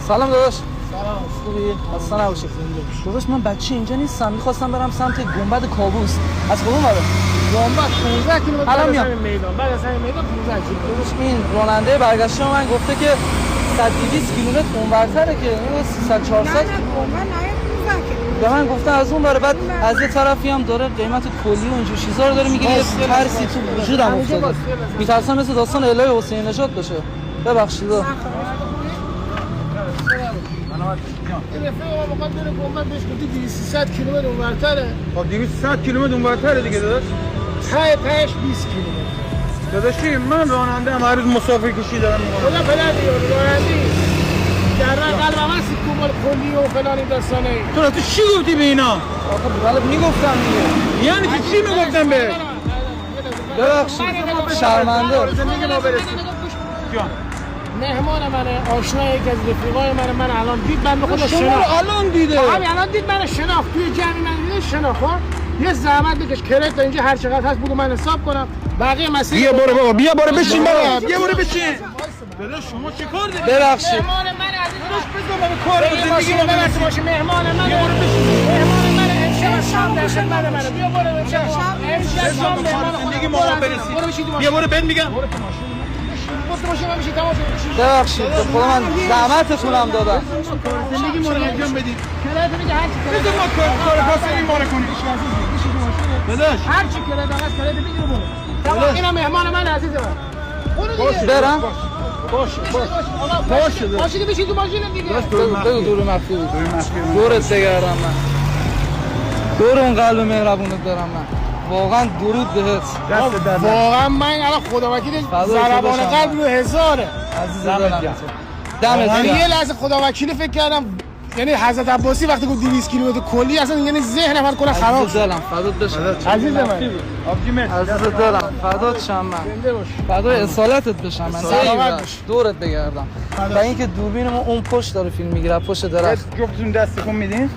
سلام داداش. سلام خوبی؟ اصلا نباشی. داداش من بچه اینجا نیستم، میخواستم برم سمت گنبد کابوس. از کدوم برم؟ گنبد 15 کیلومتر الان میام. میدان. بعد از همین میدان 15 کیلومتر. داداش این راننده برگشته من گفته که 100-200 کیلومتر اونورتره که 300-400. به من گفته از اون بره، بعد از یه طرفی هم داره قیمت کلی و اینجور چیزا رو داره میگه. یه ترسی تو وجودم افتاده، میترسم مثل داستان الهی حسین نژاد بشه. ببخشید. رفیق ما میخواد بره گنبد، بهش گفتی 200 کیلومتر اونورتره. خب 200 کیلومتر اونورتره دیگه داداش. تهش 20 کیلومتر. داداشی من راننده ام، هر روز مسافر کشی دارم میکنم. خدا پدر بیاری رانندی در قلب من سیکومال کلی و فلان این داستانه. تو چی گفتی به اینا؟ آخه بله میگفتم دیگه. یعنی چی میگفتم به؟ ببخشید شرمنده. زندگی ما برسید. جان مهمان منه، آشنا یکی از رفیقای من الان دید، من به خودش شما شناخت. الان دیده. همین الان دید من شناخت، توی جمعی من دیده شناخت. یه زحمت بکش کرایت تا اینجا هر چقدر هست بگو من حساب کنم. بقیه مسیر بیا برو بابا، بیا برو بشین بابا، بیا برو بشین. داداش شما چه کار دارید؟ ببخشید. مهمان من عزیز بذار من کار زندگی ما برسه باشه. مهمان من مهمان من امشب شام در خدمت منه. بیا برو امشب شام مهمان زندگی ما برسید. بیا برو بهت میگم. ببخشید به خدا من زحمتتون هم دادم. زندگی ما رو انجام بدید. کرایت میگه هر چی بذار ما کار خاصی ما رو کنیم. داداش هر چی کرایت هست کرایت بگیر برو. تمام اینا مهمان من عزیز من. باشه برم. باشه ماشین بشین تو ماشین دیگه. بگو دور مخفی بود. دورت بگردم من. دور اون قلب مهربونت دارم من. واقعا درود بهت. واقعا من الان خدا وکیل ضربان قلب رو هزاره. عزیز دلم. دمت یعنی گرم. یه لحظه خدا وکیل فکر کردم، یعنی حضرت عباسی وقتی گفت 200 کیلومتر کلی اصلا یعنی ذهنم هر کلا خراب عزیز شد. دلم فدات بشم. عزیز من آبجی مرسی. عزیز دلم فدات شم من. فدای اصالتت بشم من. سلامت باش. دورت بگردم. و اینکه دوربین ما اون پشت داره فیلم میگیره، پشت درخت. جفتتون دست کن میدین؟